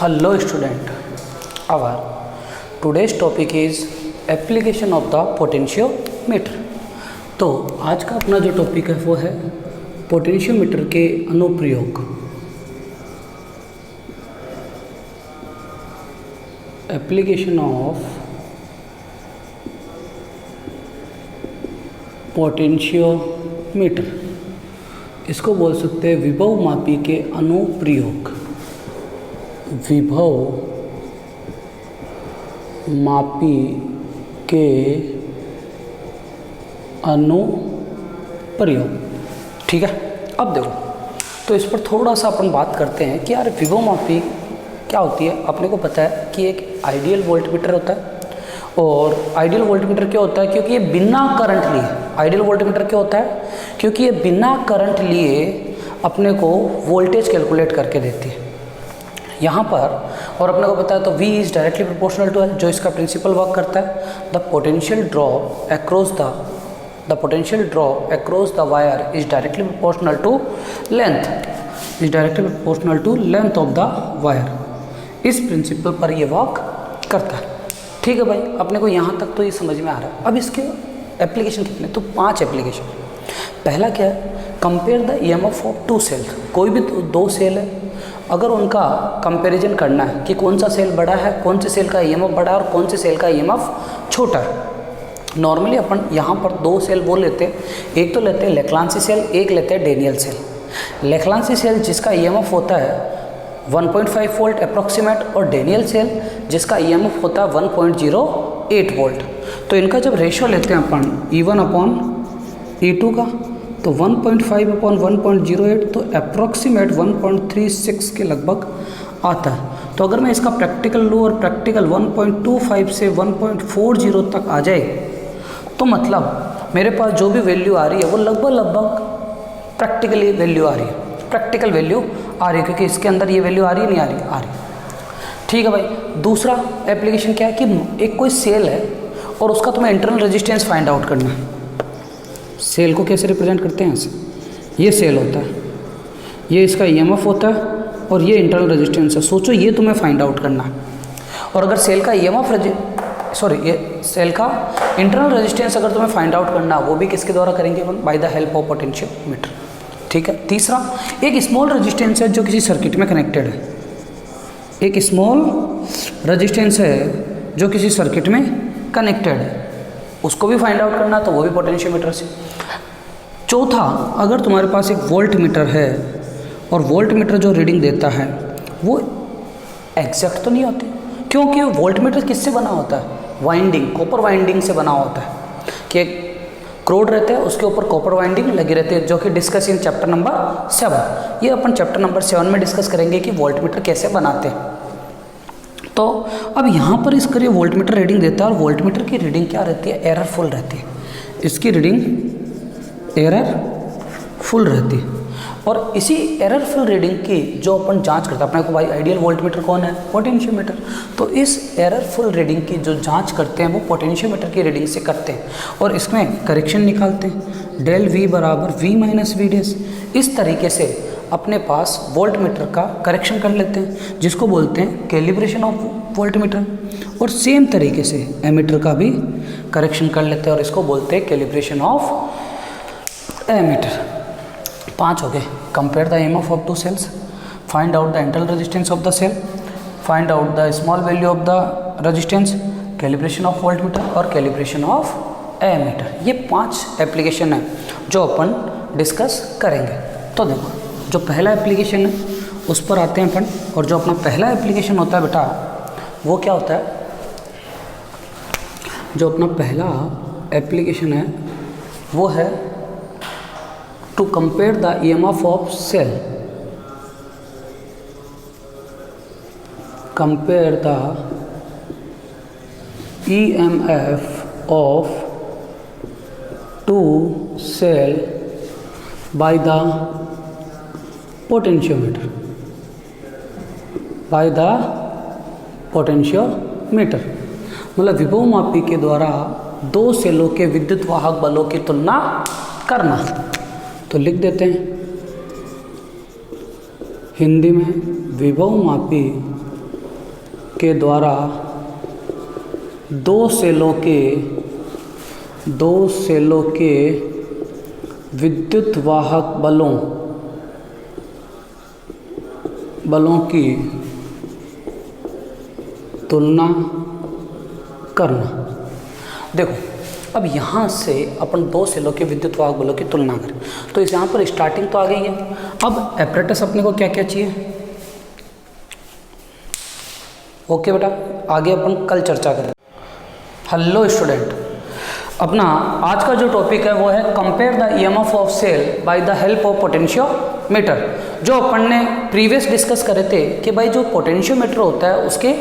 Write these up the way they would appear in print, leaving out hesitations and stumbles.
Hello student, our today's topic is application of the potentiometer। तो आज का अपना जो टॉपिक है वो है पोटेंशियोमीटर के अनुप्रयोग। एप्लीकेशन ऑफ पोटेंशियोमीटर, इसको बोल सकते हैं विभव मापी के अनुप्रयोग। विभव मापी के अनुप्रयोग, ठीक है। अब देखो, तो इस पर थोड़ा सा अपन बात करते हैं कि यार विभव मापी क्या होती है। अपने को पता है कि एक आइडियल वोल्टमीटर होता है, और आइडियल वोल्टमीटर क्या होता है, क्योंकि ये बिना करंट लिए, आइडियल वोल्टमीटर क्या होता है, क्योंकि ये बिना करंट लिए अपने को वोल्टेज कैलकुलेट करके देती है यहाँ पर। और अपने को पता है तो V is directly proportional to L, जो इसका प्रिंसिपल वर्क करता है। The potential drop across the wire is directly proportional to length of the wire. इस प्रिंसिपल पर ये वर्क करता है, ठीक है भाई। अपने को यहाँ तक तो ये समझ में आ रहा है। अब इसके एप्लीकेशन कितने, तो 5 एप्लीकेशन। पहला क्या है, compare the EMF of 2 cells. कोई भी 2 सेल है, अगर उनका कंपैरिजन करना है कि कौन सा सेल बड़ा है, कौन से सेल का EMF बड़ा है और कौन से सेल का EMF छोटा है। नॉर्मली अपन यहाँ पर 2 सेल वो लेते हैं, एक तो लेते हैं लेक्लांसी सेल, एक लेते हैं डेनियल सेल। लेक्लांसी सेल जिसका EMF होता है 1.5 वोल्ट अप्रॉक्सीमेट, और डेनियल सेल जिसका EMF होता है 1.08 वोल्ट। तो इनका जब रेशियो लेते हैं अपन E1/E2 का, तो 1.5/1.08, तो अप्रॉक्सीमेट 1.36 के लगभग आता है। तो अगर मैं इसका प्रैक्टिकल लूँ और प्रैक्टिकल 1.25 से 1.40 तक आ जाए, तो मतलब मेरे पास जो भी वैल्यू आ रही है वो लगभग प्रैक्टिकली वैल्यू आ रही है, प्रैक्टिकल वैल्यू आ रही है, क्योंकि इसके अंदर ये वैल्यू आ रही है, नहीं आ रही, आ रही, ठीक है भाई। दूसरा एप्लीकेशन क्या है कि एक कोई सेल है और उसका तुम्हें इंटरनल रेजिस्टेंस फाइंड आउट करना है। सेल को कैसे रिप्रेजेंट करते हैं, ये सेल होता है, ये इसका EMF होता है और ये इंटरनल रेजिस्टेंस है। सोचो ये तुम्हें फाइंड आउट करना है। और अगर सेल का सेल का इंटरनल रेजिस्टेंस अगर तुम्हें फाइंड आउट करना, वो भी किसके द्वारा करेंगे अपन, by the help of potentiometer, ठीक है। तीसरा, एक स्मॉल रेजिस्टेंस है जो किसी सर्किट में कनेक्टेड है, एक स्मॉल रेजिस्टेंस है जो किसी सर्किट में कनेक्टेड है, उसको भी फाइंड आउट करना, तो वो भी पोटेंशियोमीटर से। चौथा, अगर तुम्हारे पास एक वोल्ट मीटर है और वोल्ट मीटर जो रीडिंग देता है वो एग्जैक्ट तो नहीं होती, क्योंकि वोल्ट मीटर किससे बना होता है, वाइंडिंग, कॉपर वाइंडिंग से बना होता है, कि एक क्रोड रहता है उसके ऊपर कॉपर वाइंडिंग लगी रहती है, जो कि डिस्कस इन चैप्टर नंबर 7। ये अपन चैप्टर नंबर 7 में डिस्कस करेंगे कि वोल्ट मीटर कैसे बनाते हैं। तो अब यहाँ पर इसका ये वोल्ट मीटर रीडिंग देता है, और वोल्ट मीटर की रीडिंग क्या रहती है, एररफुल रहती है। इसकी रीडिंग एररफुल रहती है, और इसी एररफुल रीडिंग की जो अपन जांच करते हैं, अपने को भाई आइडियल वोल्ट मीटर कौन है, पोटेंशियोमीटर। तो इस एररफुल रीडिंग की जो जांच करते हैं वो पोटेंशियोमीटर की रीडिंग से करते हैं, और इसमें करेक्शन निकालते हैं, डेल V बराबर V माइनस V डैश। इस तरीके से अपने पास वोल्ट मीटर का करेक्शन कर लेते हैं, जिसको बोलते हैं कैलिब्रेशन ऑफ वोल्ट मीटर। और सेम तरीके से एमीटर का भी करेक्शन कर लेते हैं, और इसको बोलते हैं कैलिब्रेशन ऑफ एमीटर। 5 हो गए। Compare the EMF of 2 cells, find out the internal resistance of the cell, find out the small value of the resistance, calibration of voltmeter और कैलिब्रेशन ऑफ एमीटर। ये 5 application है जो अपन discuss करेंगे। तो देखो, जो पहला एप्लीकेशन है उस पर आते हैं अपन। और जो अपना पहला एप्लीकेशन होता है बेटा, वो क्या होता है, जो अपना पहला एप्लीकेशन है वो है to compare the EMF of cell, compare the EMF of 2 cell by the potentiometer, by the potentiometer. मतलब विभव मापी के द्वारा 2 सेलों के विद्युत वाहक बलों की तुलना करना। तो लिख देते हैं हिंदी में, विभव मापी के द्वारा दो सेलों के विद्युत वाहक बलों की तुलना करना। देखो अब यहाँ से अपन दो सेलों के विद्युत वाहक बलों की तुलना करें तो इस यहाँ पर स्टार्टिंग तो आ गई है। अब एपरेटस अपने को क्या क्या चाहिए। ओके बेटा, आगे अपन कल चर्चा करें। हेलो स्टूडेंट, अपना आज का जो टॉपिक है वो है compare the EMF of cell by the help of potentiometer. जो अपन ने प्रीवियस डिस्कस करे थे कि भाई जो पोटेंशियोमीटर होता है उसके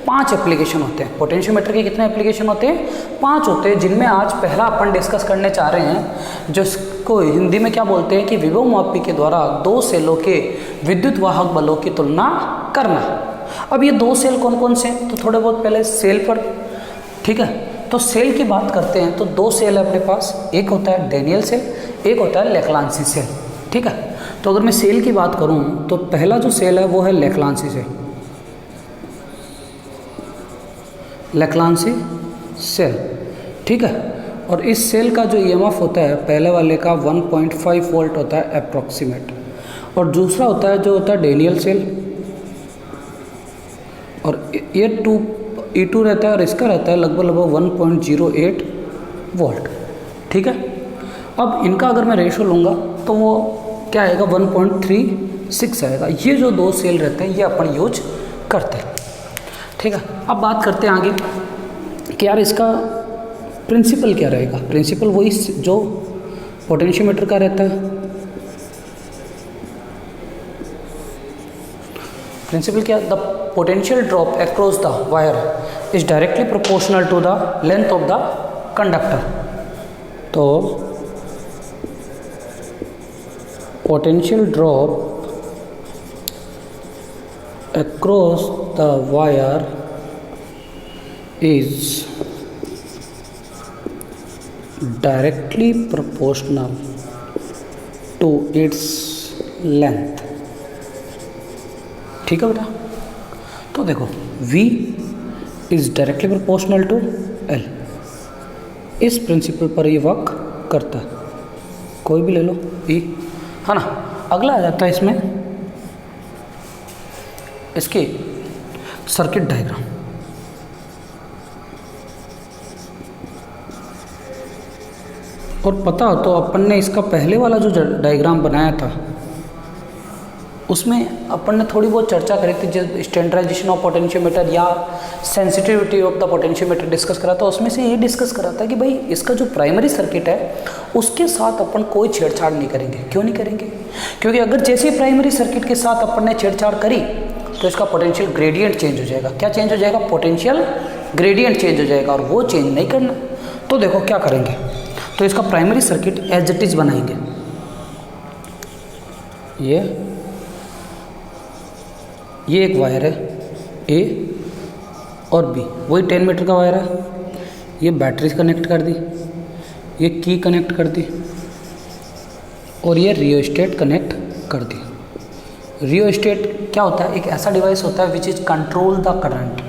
5 एप्लीकेशन होते हैं। पोटेंशियोमीटर के कितने एप्लीकेशन होते हैं? 5 होते हैं, जिनमें आज पहला अपन डिस्कस करने चाह रहे हैं जिसको हिंदी में क्या बोलते हैं कि विभव मापी के द्वारा दो सेलों के विद्युत वाहक बलों की तुलना करना। अब ये दो सेल कौन कौन से हैं तो थोड़े बहुत पहले सेल पर, ठीक है, तो सेल की बात करते हैं तो दो सेल है अपने पास, एक होता है डेनियल सेल, एक होता है लेक्लांसी सेल, ठीक है। तो अगर मैं सेल की बात करूं तो पहला जो सेल है वो है लेक्लांसी सेल, लेक्लांसी सेल, ठीक है। और इस सेल का जो ईएमएफ होता है पहले वाले का 1.5 वोल्ट होता है अप्रॉक्सीमेट, और दूसरा होता है जो होता है डेनियल सेल, और ये E2 रहता है और इसका रहता है लगभग 1.08 वोल्ट, ठीक है। अब इनका अगर मैं रेशो लूँगा तो वो क्या आएगा 1.36 आएगा। ये जो दो सेल रहते हैं ये अपन यूज करते हैं, ठीक है। अब बात करते हैं आगे कि यार इसका प्रिंसिपल क्या रहेगा। प्रिंसिपल वही जो पोटेंशियोमीटर का रहता है। प्रिंसिपल क्या? The potential drop across the wire is directly proportional to the length of the conductor. तो potential drop across the wire is directly proportional to its length, ठीक है बेटा। तो देखो V is directly proportional to L, इस principle पर ये work करता है। कोई भी ले लो E, है ना। अगला आ जाता है इसमें इसकी सर्किट डायग्राम। और पता हो तो अपन ने इसका पहले वाला जो डायग्राम बनाया था उसमें अपन ने थोड़ी बहुत चर्चा करी थी, जो स्टैंडर्डाइजेशन ऑफ पोटेंशियोमीटर या sensitivity of the potentiometer discuss करा था। उसमें से ये डिस्कस करा था कि भाई इसका जो प्राइमरी सर्किट है उसके साथ अपन कोई छेड़छाड़ नहीं करेंगे। क्यों नहीं करेंगे? क्योंकि अगर जैसे ही प्राइमरी सर्किट के साथ अपन ने छेड़छाड़ करी तो इसका पोटेंशियल ग्रेडियंट चेंज हो जाएगा। क्या चेंज हो जाएगा? पोटेंशियल ग्रेडियंट चेंज हो जाएगा, और वो चेंज नहीं करना। तो देखो क्या करेंगे, तो इसका primary circuit as it is बनाएंगे। ये एक वायर है A और B, वही 10 मीटर का वायर है। ये बैटरी कनेक्ट कर दी, ये की कनेक्ट कर दी, और ये रियोस्टेट कनेक्ट कर दी। रियोस्टेट क्या होता है? एक ऐसा डिवाइस होता है which is control the current,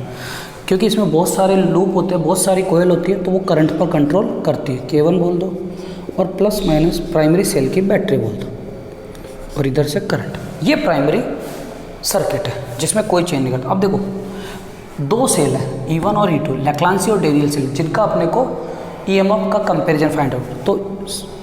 क्योंकि इसमें बहुत सारे लूप होते हैं, बहुत सारी कोयल होती है, तो वो करंट पर कंट्रोल करती है। K1 बोल दो, और प्लस माइनस प्राइमरी सेल की बैटरी बोल दो, और इधर से करंट। ये प्राइमरी सर्किट है जिसमें कोई चेंज नहीं करता। अब देखो दो सेल है E1 और E2, लेक्लांसी और डेनियल सेल, जिनका अपने को ईएमएफ का कंपैरिजन फाइंड आउट। तो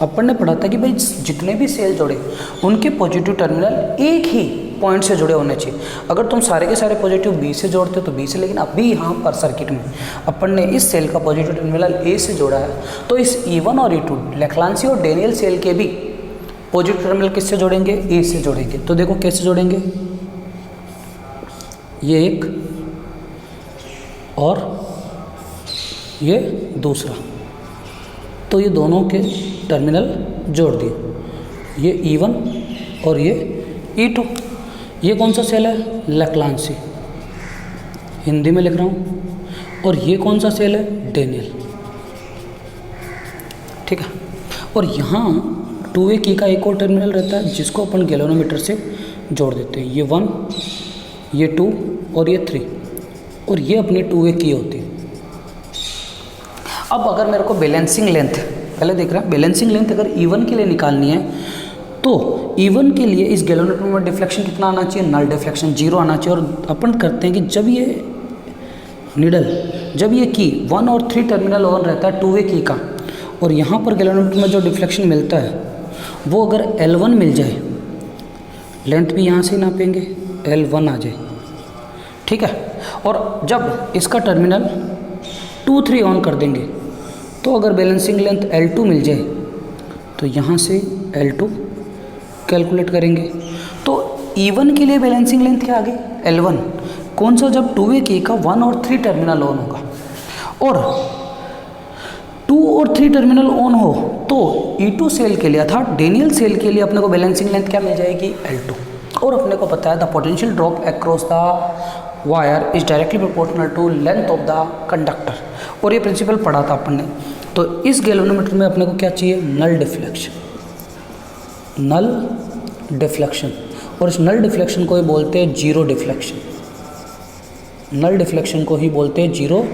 अपन ने पढ़ा था कि भाई जितने भी सेल जोड़े उनके पॉजिटिव टर्मिनल एक ही पॉइंट से जुड़े होने चाहिए। अगर तुम सारे के सारे पॉजिटिव B से जोड़ते हो तो B से, लेकिन अभी यहाँ पर सर्किट में अपन ने इस सेल का पॉजिटिव टर्मिनल A से जोड़ा है, तो इस E1 और E2 लेक्लांसी और डेनियल सेल के भी पॉजिटिव टर्मिनल किससे जोड़ेंगे? A से जोड़ेंगे। तो देखो कैसे जोड़ेंगे, ये एक और ये दूसरा, तो ये दोनों के टर्मिनल जोड़ दिए। ये E1 और ये E2। ये कौन सा सेल है? लेक्लांसी, हिंदी में लिख रहा हूँ। और ये कौन सा सेल है? डेनियल, ठीक है। और यहाँ 2A की का एक और टर्मिनल रहता है जिसको अपन गैल्वेनोमीटर से जोड़ देते हैं। ये 1, ये 2 और ये 3, और ये अपनी 2A की होती है। अब अगर मेरे को बैलेंसिंग लेंथ, पहले देख रहे हैं बैलेंसिंग लेंथ अगर E1 के लिए निकालनी है तो E1 के लिए इस गैल्वेनोमीटर में डिफ्लेक्शन कितना आना चाहिए, नल डिफ्लेक्शन 0 आना चाहिए। और अपन करते हैं कि जब ये निडल, जब ये की 1 और 3 टर्मिनल ऑन रहता है 2A की का, और यहाँ पर गैल्वेनोमीटर में जो डिफ्लेक्शन मिलता है वो अगर L1 मिल जाए, लेंथ भी यहाँ से नापेंगे L1 आ जाए, ठीक है। और जब इसका टर्मिनल 2, 3 ऑन कर देंगे तो अगर बैलेंसिंग लेंथ L2 मिल जाए तो यहाँ से L2 कैलकुलेट करेंगे। तो E1 के लिए बैलेंसिंग लेंथ क्या आ गई, L1। कौन सा, जब 2A की का 1 और 3 टर्मिनल ऑन होगा, और 2 और 3 टर्मिनल ऑन हो तो E2 सेल के लिए अर्थात डेनियल सेल के लिए अपने को बैलेंसिंग लेंथ क्या मिल जाएगी, L2। और अपने को पता है the potential drop across the wire is directly proportional to length of the conductor, और ये प्रिंसिपल पढ़ा था अपन ने। तो इस गैल्वेनोमीटर में अपने को क्या चाहिए, नल डिफ्लेक्शन, नल डिफ्लेक्शन। और इस नल डिफ्लेक्शन को ही बोलते हैं जीरो डिफ्लेक्शन, नल डिफ्लेक्शन को ही बोलते हैं जीरो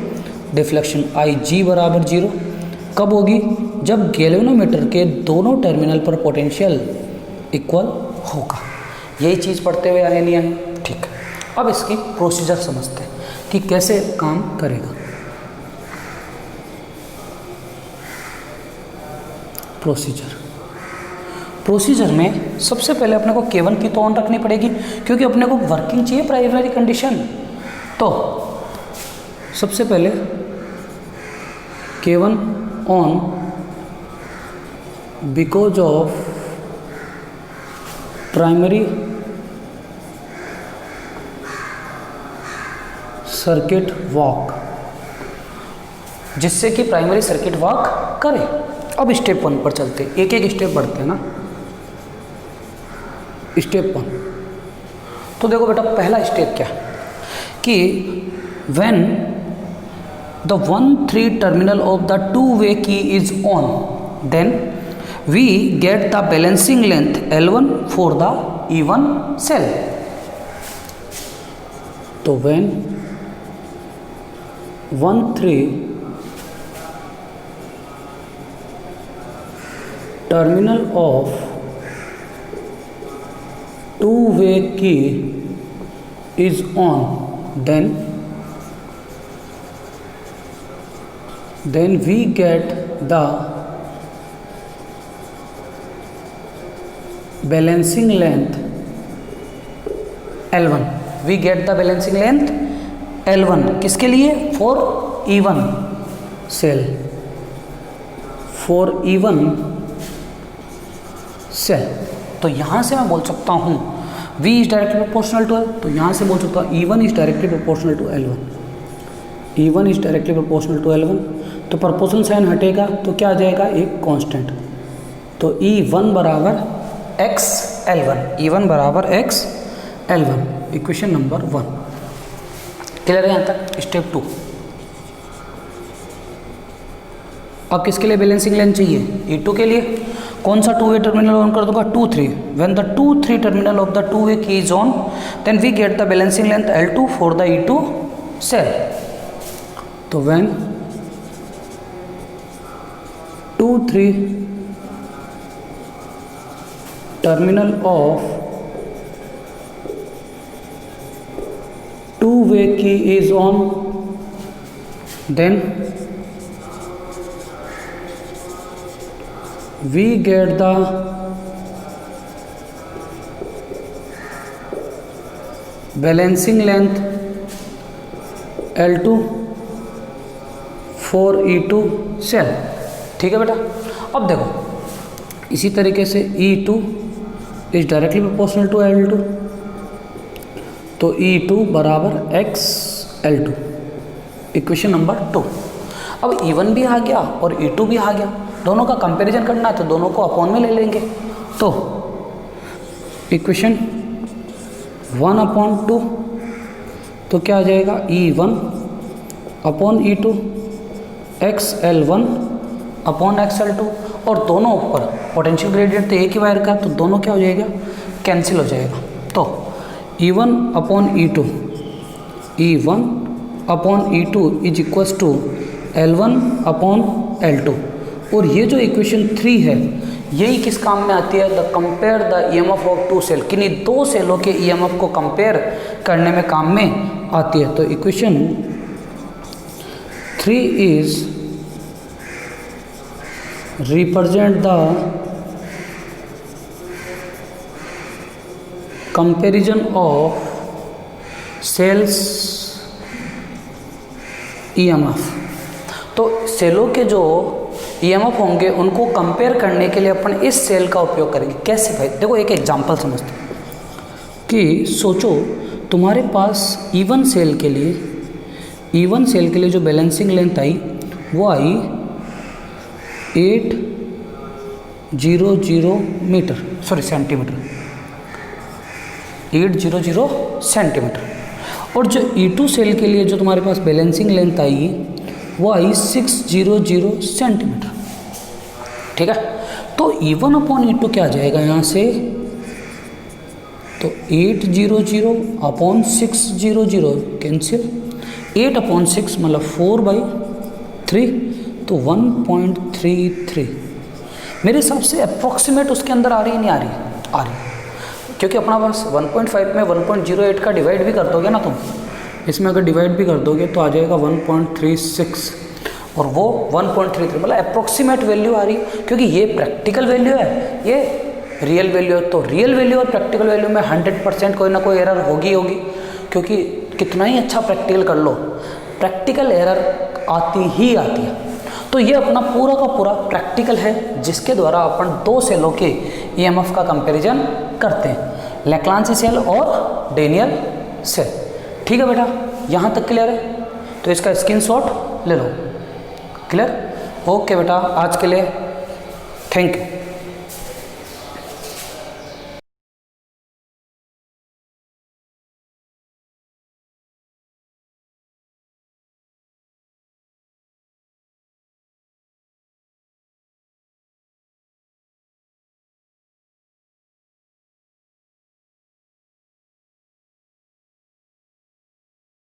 डिफ्लेक्शन। IG बराबर 0 कब होगी, जब गैल्वेनोमीटर के दोनों टर्मिनल पर पोटेंशियल इक्वल होगा। यही चीज़ पढ़ते हुए आए नहीं आए, ठीक है। अब इसकी प्रोसीजर समझते हैं कि कैसे काम करेगा। प्रोसीजर में सबसे पहले अपने को K1 की तो ऑन रखनी पड़ेगी, क्योंकि अपने को वर्किंग चाहिए प्राइमरी कंडीशन। तो सबसे पहले K1 on because of primary circuit walk, जिससे कि प्राइमरी सर्किट वॉक करे। अब स्टेप 1 पर चलते हैं, एक एक स्टेप बढ़ते हैं ना। स्टेप 1, तो देखो बेटा पहला स्टेप क्या कि when the 1-3 terminal of the 2-वे key is on, then we get the balancing length L1 for the E1 cell. तो व्हेन 1-3 टर्मिनल ऑफ 2-वे key is on, then we get the balancing length L1, we get the balancing length L1 किसके लिए, for E1 cell, for E1 cell. तो यहाँ से मैं बोल सकता हूँ V is directly proportional to L, तो यहाँ से बोल सकता हूँ E1 is directly proportional to L1, E1 is directly proportional to L1। तो प्रोपोर्शनल साइन हटेगा तो क्या आ जाएगा, एक कांस्टेंट। तो E1 बराबर x L1, E1 बराबर x L1, equation number 1। Clear है यहाँ तक। स्टेप 2, अब किसके लिए बैलेंसिंग लेंथ चाहिए, E2 के लिए। कौन सा 2-वे टर्मिनल ऑन कर दूंगा, 2-3। When the 2-3 terminal of the 2-वे key is on, then we get the balancing length L2 for the E2 cell. तो व्हेन 2-3 टर्मिनल ऑफ 2-वे key is on, then we get the balancing length L2 for E2 cell. ठीक है बेटा। अब देखो इसी तरीके से E2 is directly proportional to L2, तो E2 बराबर x L2, इक्वेशन नंबर 2। अब E1 भी आ गया और E2 भी आ गया, दोनों का कंपैरिजन करना है तो दोनों को अपॉन में ले लेंगे। तो इक्वेशन 1/2 तो क्या आ जाएगा, E1 upon E2 x L1 upon x L2, और दोनों ऊपर पोटेंशियल ग्रेडियंट तो एक ही वायर का, तो दोनों क्या हो जाएगा, कैंसिल हो जाएगा। तो E1 upon E2, E1 upon E2 is equals to L1 upon L2। और ये जो इक्वेशन 3 है यही किस काम में आती है, the compare the EMF of two cell, किन्हीं दो सेलों के EMF को कंपेयर करने में काम में आती है। तो equation 3 is represent the comparison of cells EMF। तो सेलों के जो EMF होंगे उनको कंपेयर करने के लिए अपन इस सेल का उपयोग करेंगे। कैसे भाई, देखो एक एग्जांपल समझते हैं कि सोचो तुम्हारे पास E1 सेल के लिए जो बैलेंसिंग लेंथ आई वो आई 800 मीटर, सॉरी सेंटीमीटर, 800 सेंटीमीटर। और जो E2 सेल के लिए जो तुम्हारे पास बैलेंसिंग लेंथ आई वो आई 600 सेंटीमीटर। ठीक है, तो E1 अपॉन E2 क्या आ जाएगा यहाँ से, तो 800 अपॉन 600 कैंसिल, 8 अपॉन 6 मतलब 4/3, तो 1.33। मेरे हिसाब से अप्रॉक्सीमेट उसके अंदर आ रही है, नहीं आ रही, आ रही, क्योंकि अपना पास 1.5 में 1.08 का डिवाइड भी कर दोगे ना तुम, इसमें अगर डिवाइड भी कर दोगे तो आ जाएगा 1.36 और वो 1.33, मतलब अप्रॉक्सीमेट वैल्यू आ रही है। क्योंकि ये प्रैक्टिकल वैल्यू है, ये रियल वैल्यू है, तो रियल वैल्यू और प्रैक्टिकल वैल्यू में 100% कोई ना कोई एरर होगी, क्योंकि कितना ही अच्छा प्रैक्टिकल कर लो प्रैक्टिकल एरर आती ही आती है। तो ये अपना पूरा का पूरा प्रैक्टिकल है जिसके द्वारा अपन दो सेलों के EMF का कंपैरिजन करते हैं, लैक्लांसी सेल और डेनियल सेल। ठीक है बेटा, यहाँ तक क्लियर है, तो इसका स्क्रीनशॉट ले लो। क्लियर, ओके बेटा, आज के लिए थैंक यू।